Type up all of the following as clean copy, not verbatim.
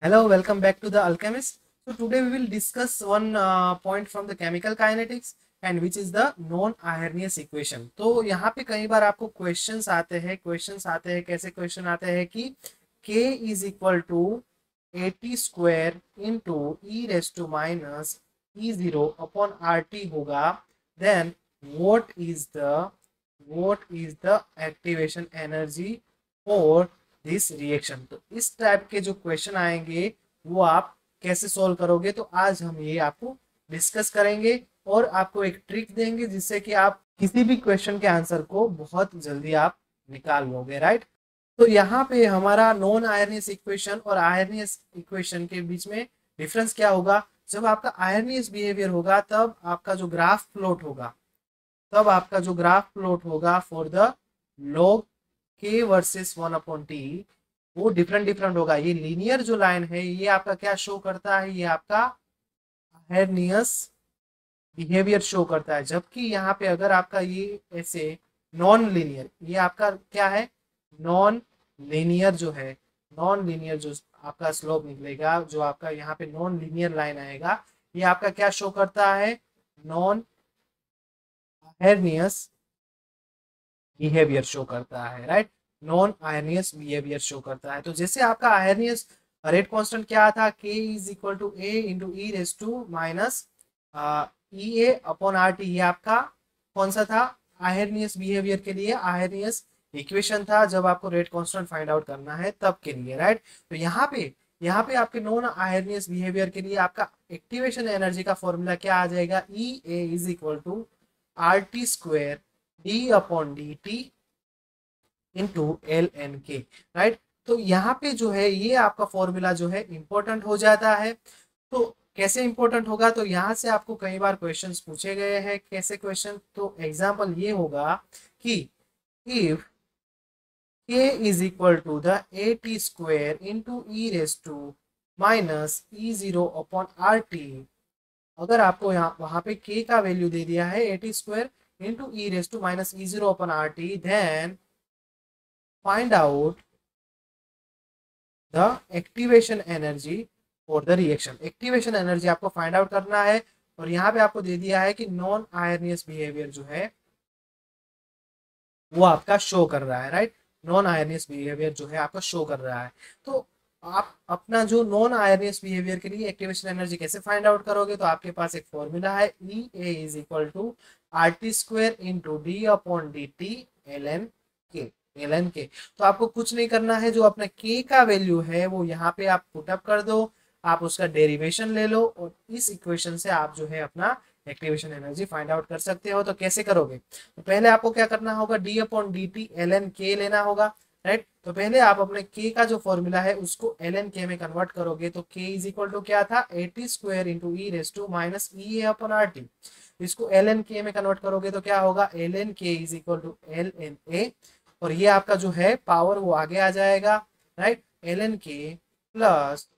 Hello, welcome back to the Alchemist. So today we will discuss one point from the chemical kinetics and which is the non-Arrhenius equation. तो यहाँ पे कई बार आपको questions आते हैं कैसे क्वेश्चन आते हैं कि K is equal to 80 square into e raised to minus E0 upon RT होगा, then what is the activation energy for this reaction. तो इस टाइप के जो क्वेश्चन आएंगे वो आप कैसे सॉल्व करोगे, तो आज हम ये आपको डिस्कस करेंगे और आपको एक ट्रिक देंगे जिससे कि आप किसी भी क्वेश्चन के आंसर को बहुत जल्दी आप निकाल लोगे, राइट। तो यहाँ पे हमारा नॉन आयरनियस इक्वेशन और आयरनियस इक्वेशन के बीच में डिफरेंस क्या होगा। जब आपका आयरनियस बिहेवियर होगा तब आपका जो ग्राफ प्लॉट होगा फॉर द लॉग के वर्सेस 1/t वो डिफरेंट होगा। ये लीनियर जो लाइन है ये आपका क्या शो करता है, ये आपका आयरनियस बिहेवियर शो करता है। जबकि यहाँ पे अगर आपका ये ऐसे नॉन लीनियर, ये आपका क्या है, नॉन लीनियर जो आपका स्लोप निकलेगा, जो आपका यहाँ पे नॉन लीनियर लाइन आएगा, ये आपका क्या शो करता है, नॉन आयरनियस बिहेवियर शो करता है, राइट। नॉन आयरनियस बिहेवियर शो करता है। तो जैसे आपका आयरनियस रेट कांस्टेंट क्या था, k is equal to a into E raise to minus E A upon R T, ये आपका कौन सा था, आयरनियस बिहेवियर के लिए आयरनियस इक्वेशन था जब आपको रेट कांस्टेंट फाइंड आउट करना है तब के लिए, राइट। तो यहाँ पे आपके नॉन आयरनियस बिहेवियर के लिए आपका एक्टिवेशन एनर्जी का फॉर्मूला क्या आ जाएगा, E A is equal to R T square D upon D T into L N K, right. तो यहाँ पे जो है ये आपका फॉर्मूला जो है इंपॉर्टेंट हो जाता है। तो कैसे इंपॉर्टेंट होगा, तो यहाँ से आपको कई बार क्वेश्चंस पूछे गए हैं। कैसे क्वेश्चन, तो एग्जांपल ये होगा कि if k is equal to the A T square into E raise to minus E zero upon R T, अगर आपको यहाँ वहां पे k का वैल्यू दे दिया है A T square into E raise to minus E zero upon R T, then find out the activation energy for the reaction. Activation energy आपको फाइंड आउट करना है और यहाँ पे आपको दे दिया है कि नॉन आयरनियस बिहेवियर जो है वो आपका शो कर रहा है, राइट। नॉन आयरनियस बिहेवियर जो है आपका शो कर रहा है। तो आप अपना जो नॉन आयरनियस बिहेवियर के लिए एक्टिवेशन एनर्जी कैसे फाइंड आउट करोगे, तो आपके पास एक फॉर्मूला है, E A is equal to R T square into D upon D T L N K. तो आपको कुछ नहीं करना है, जो अपना के का वैल्यू है वो यहाँ पे आप पुटअप कर दो, आप उसका डेरिवेशन ले लो और इस इक्वेशन से आप जो है अपना एक्टिवेशन एनर्जी फाइंड आउट कर सकते हो। तो कैसे करोगे, तो पहले आपको क्या करना होगा, D upon D T L N K लेना होगा, राइट। तो पहले आप अपने के का जो फॉर्मूला है उसको एल एन के में कन्वर्ट करोगे। तो के इज इक्वल टू क्या था, A T square into E raise to minus E A upon R T. इसको एल एन के में कन्वर्ट करोगे तो क्या होगा, L N K is equal to L N A, और ये आपका जो है पावर वो आगे आ जाएगा, right. L N K plus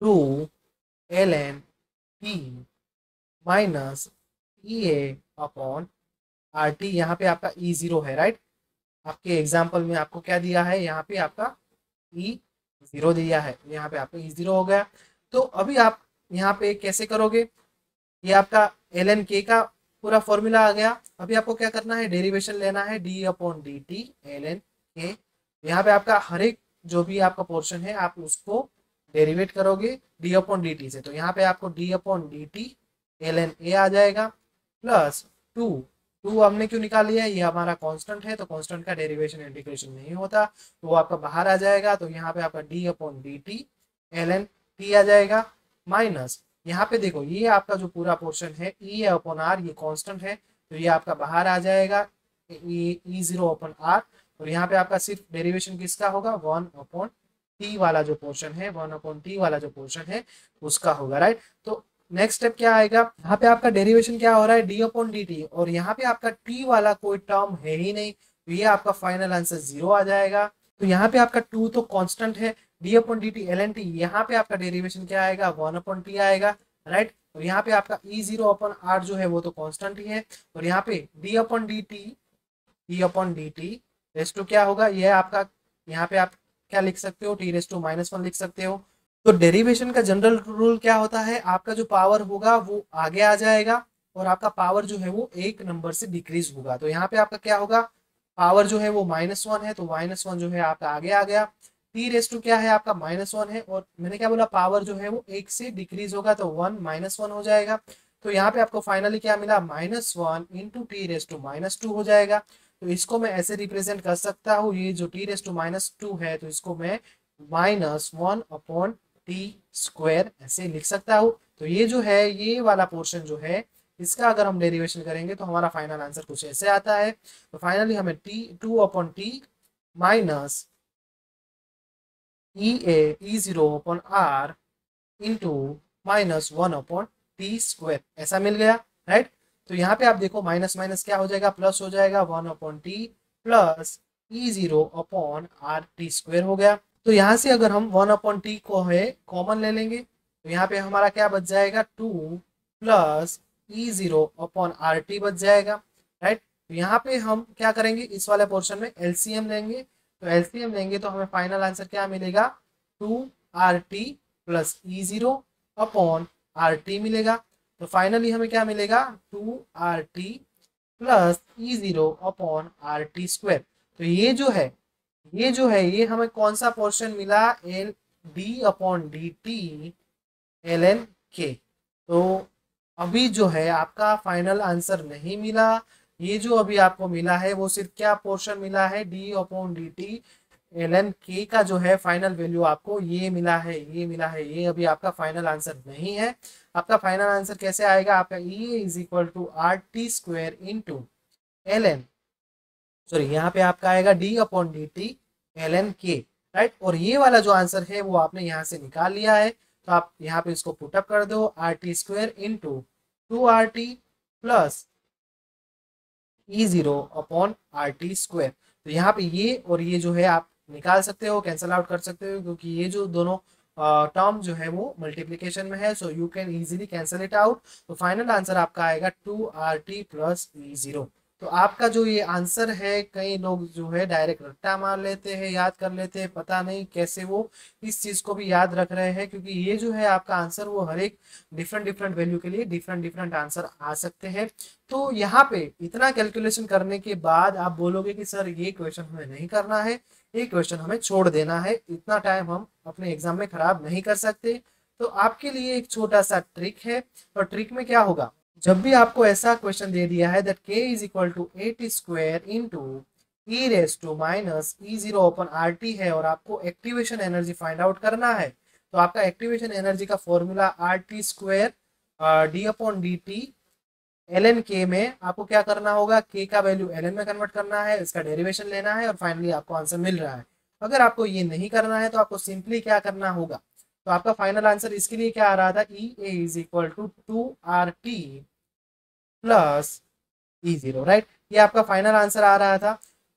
two L N T minus E A upon R T. यहाँ पे आपका ई जीरो है, राइट। आपके एग्जाम्पल में आपको क्या दिया है, यहाँ पे आपका ई जीरो दिया है, यहाँ पे आपका ई जीरो हो गया। तो अभी आप यहाँ पे कैसे करोगे, ये आपका एल एन के का पूरा फॉर्मूला आ गया। अभी आपको क्या करना है, डेरिवेशन लेना है, D upon D T L N K. यहाँ पे आपका हर एक जो भी आपका पोर्शन है आप उसको डेरिवेट करोगे डी अपॉन डी टी से। तो यहाँ पे आपको D upon D T L N A आ जाएगा प्लस टू हमने क्यों निकाल लिया है, ये हमारा कांस्टेंट है, तो कांस्टेंट का डेरिवेशन इंटीग्रेशन नहीं होता, तो वो आपका बाहर आ जाएगा। तो यहाँ पे आपका D upon D T L N T आ जाएगा माइनस, यहाँ पे देखो ये आपका जो पूरा पोर्शन है ई अपॉन आर, ये कांस्टेंट है तो ये आपका बाहर आ जाएगा, ई जीरो अपॉन आर। और यहाँ पे आपका सिर्फ डेरिवेशन किसका होगा, वन अपॉन टी वाला जो पोर्शन है, वन अपॉन टी वाला जो पोर्शन है उसका होगा, राइट। तो नेक्स्ट स्टेप क्या आएगा, यहाँ पे आपका डेरिवेशन क्या हो रहा है, डी अपॉन डी टी, और यहाँ पे आपका टी वाला कोई टर्म है ही नहीं, तो ये आपका फाइनल आंसर जीरो आ जाएगा। तो यहाँ पे आपका टू तो कांस्टेंट है, D upon D T L N T, यहाँ पे आपका डेरिवेशन क्या आएगा, वन अपॉन टी आएगा, राइट। और यहाँ पे आपका ई जीरो अपॉन आर जो है वो तो कांस्टेंट ही है, और यहाँ पे D upon D T raise to क्या होगा, ये आपका यहाँ पे आप क्या लिख सकते हो, T raise to minus one लिख सकते हो। तो डेरिवेशन का जनरल रूल क्या होता है, आपका जो पावर होगा वो आगे आ जाएगा और आपका पावर जो है वो एक नंबर से डिक्रीज होगा। तो यहाँ पे आपका क्या होगा, पावर जो है वो -1 है, तो -1 जो है आपका आगे आ गया। टी रेस टू क्या है आपका -1 है, और मैंने क्या बोला, पावर जो है वो एक से डिक्रीज होगा, तो 1 -1 हो जाएगा। तो यहाँ पे आपको फाइनली क्या मिला, -1 इंटू टी रेस टू -2 हो जाएगा। तो इसको मैं ऐसे रिप्रेजेंट कर सकता हूँ, ये जो टी रेस टू -2 है तो इसको मैं -1 अपॉन टी स्क्वायर ऐसे लिख सकता हूँ। तो ये जो है, ये वाला पोर्शन जो है, इसका अगर हम डेरिवेशन करेंगे तो हमारा फाइनल आंसर कुछ ऐसे आता है। तो फाइनली हमें T 2 upon T minus E A E zero upon R into -1 upon T square ऐसा मिल गया, राइट। तो यहाँ पे आप देखो माइनस माइनस क्या हो जाएगा, प्लस हो जाएगा, 1 upon T plus E zero upon R T square हो गया। तो यहाँ से अगर हम 1 अपॉन टी को है कॉमन ले लेंगे तो यहाँ पे हमारा क्या बच जाएगा, 2 plus E zero upon R T बच जाएगा, राइट। तो यहाँ पे हम क्या करेंगे, इस वाले पोर्शन में एलसीएम लेंगे। तो एलसीएम लेंगे तो हमें फाइनल आंसर क्या मिलेगा, 2 RT plus E zero upon R T मिलेगा। तो फाइनली हमें क्या मिलेगा, 2 RT plus E zero upon R T square. तो ये हमें कौन सा पोर्शन मिला, L D upon D T L N K. तो अभी जो है आपका फाइनल आंसर नहीं मिला, ये जो अभी आपको मिला है वो सिर्फ क्या पोर्शन मिला है, D upon D T L N K का जो है फाइनल वैल्यू आपको ये मिला है, ये मिला है, ये अभी आपका फाइनल आंसर नहीं है। आपका फाइनल आंसर कैसे आएगा, आपका E is equal to R T square into L N, sorry यहाँ पे आपका आएगा D upon D T L N K, right. और ये वाला जो आंसर है वो आपने यहाँ से निकाल लिया है, तो आप यहाँ पे इसको पुटअप कर दो, R T square into 2 RT plus E zero upon R T square. तो यहाँ पे ये और ये जो है आप निकाल सकते हो, कैंसल आउट कर सकते हो, क्योंकि ये जो दोनों टर्म जो है वो मल्टीप्लीकेशन में है, so you can easily cancel it out. तो फाइनल आंसर आपका आएगा 2 RT प्लस ई जीरो। तो आपका जो ये आंसर है, कई लोग जो है डायरेक्ट रट्टा मार लेते हैं, याद कर लेते हैं, पता नहीं कैसे वो इस चीज को भी याद रख रहे हैं, क्योंकि ये जो है आपका आंसर वो हर एक डिफरेंट डिफरेंट वैल्यू के लिए डिफरेंट डिफरेंट आंसर आ सकते हैं। तो यहाँ पे इतना कैलकुलेशन करने के बाद आप बोलोगे कि सर ये क्वेश्चन हमें नहीं करना है, ये क्वेश्चन हमें छोड़ देना है, इतना टाइम हम अपने एग्जाम में खराब नहीं कर सकते। तो आपके लिए एक छोटा सा ट्रिक है, और ट्रिक में क्या होगा, जब भी आपको ऐसा क्वेश्चन दे दिया है that k is equal to 8 square into E raise to minus E zero upon R T है, और आपको एक्टिवेशन एनर्जी फाइंड आउट करना है, तो आपका एक्टिवेशन एनर्जी का formula R T square D upon D T L N K में आपको क्या करना होगा, के का वैल्यू एल एन में कन्वर्ट करना है, इसका डेरिवेशन लेना है, और फाइनली आपको आंसर मिल रहा है। अगर आपको ये नहीं करना है तो आपको सिंपली क्या करना होगा, तो आपका फाइनल आंसर इसके लिए क्या आ रहा था, E A is equal to 2 RT plus E zero, right. ये आपका फाइनल आंसर आ रहा था।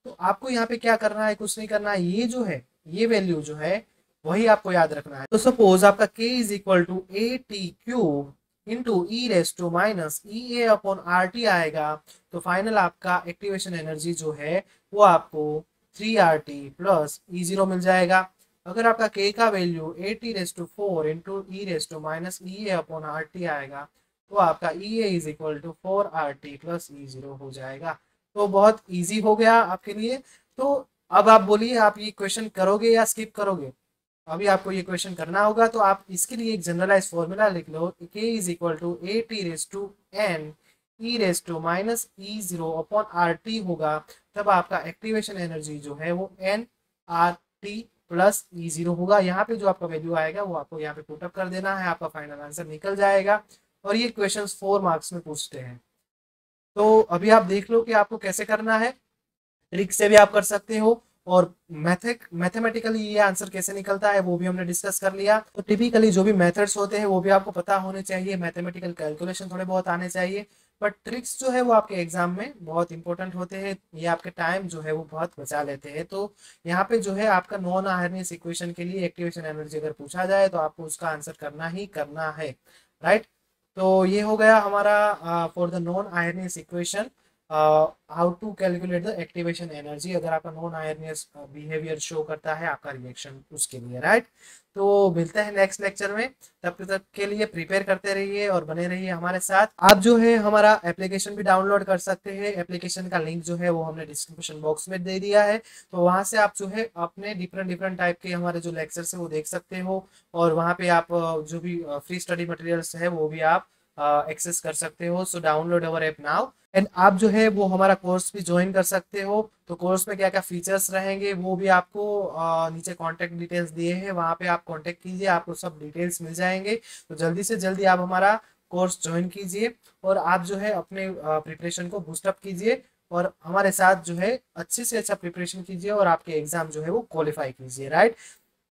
तो आपको यहाँ पे क्या करना है, कुछ नहीं करना है, ये जो है ये वैल्यू जो है वही आपको याद रखना है। तो सपोज आपका k is equal to A T cube into E raise to minus E A upon R T आएगा। तो फाइनल आपका एक्टिवेशन एनर्जी जो है वो आपको 3 RT प्लस ई जीरो मिल जाएगा। अगर आपका k का value A T raise to 4 into E raise to minus E A upon R T आएगा, तो आपका E A is equal to 4 RT plus E zero हो जाएगा। तो बहुत इजी हो गया आपके लिए। तो अब आप बोलिए, आप ये क्वेश्चन करोगे या स्किप करोगे। अभी आपको ये क्वेश्चन करना होगा, तो आप इसके लिए एक जनरलाइज फॉर्मूला लिख लो, k is equal to A T raise to N e raise to minus E zero upon R T होगा। तब आपका एक्टिवेशन एनर्जी जो है वो N R T plus E zero होगा। यहाँ पे जो आपका वैल्यू आएगा वो आपको यहाँ पे पुटअप कर देना है, आपका फाइनल आंसर निकल जाएगा। और ये क्वेश्चन 4 मार्क्स में पूछते हैं। तो अभी आप देख लो कि आपको कैसे करना है, ट्रिक से भी आप कर सकते हो, और मैथमेटिकली ये आंसर कैसे निकलता है वो भी हमने डिस्कस कर लिया। तो टिपिकली जो भी मेथड्स होते हैं वो भी आपको पता होने चाहिए, मैथमेटिकल कैलकुलेशन थोड़े बहुत आने चाहिए, बट ट्रिक्स जो है वो आपके एग्जाम में बहुत इंपॉर्टेंट होते हैं, ये आपके टाइम जो है वो बहुत बचा लेते हैं। तो यहाँ पे जो है आपका नॉन आयरनियस इक्वेशन के लिए एक्टिवेशन एनर्जी अगर पूछा जाए तो आपको उसका आंसर करना ही करना है, राइट। तो ये हो गया हमारा for the non Arrhenius equation. How to calculate the activation energy, अगर आपका नॉन आयनियस बिहेवियर शो करता है आपका रिएक्शन उसके लिए, राइट। तो मिलते हैं नेक्स्ट लेक्चर में, तब तक के लिए प्रिपेयर करते रहिए और बने रहिए हमारे साथ। आप जो है हमारा एप्लीकेशन भी डाउनलोड कर सकते हैं, एप्लीकेशन का लिंक जो है वो हमने डिस्क्रिप्शन बॉक्स में दे दिया है, तो वहां से आप जो है अपने डिफरेंट डिफरेंट टाइप के हमारे जो लेक्चर्स है वो देख सकते हो, और वहां पे आप जो भी फ्री स्टडी मटेरियल्स है वो भी आप एक्सेस कर सकते हो। So download our app now, and आप जो है वो हमारा कोर्स भी ज्वाइन कर सकते हो। तो कोर्स में क्या क्या फीचर्स रहेंगे वो भी आपको नीचे कांटेक्ट डिटेल्स दिए हैं, वहाँ पे आप कांटेक्ट कीजिए, आपको सब डिटेल्स मिल जाएंगे। तो जल्दी से जल्दी आप हमारा कोर्स ज्वाइन कीजिए, और आप जो है अपने प्रिपरेशन को बूस्टअप कीजिए, और हमारे साथ जो है अच्छे से अच्छा प्रिपरेशन कीजिए, और आपके एग्जाम जो है वो क्वालिफाई कीजिए, राइट।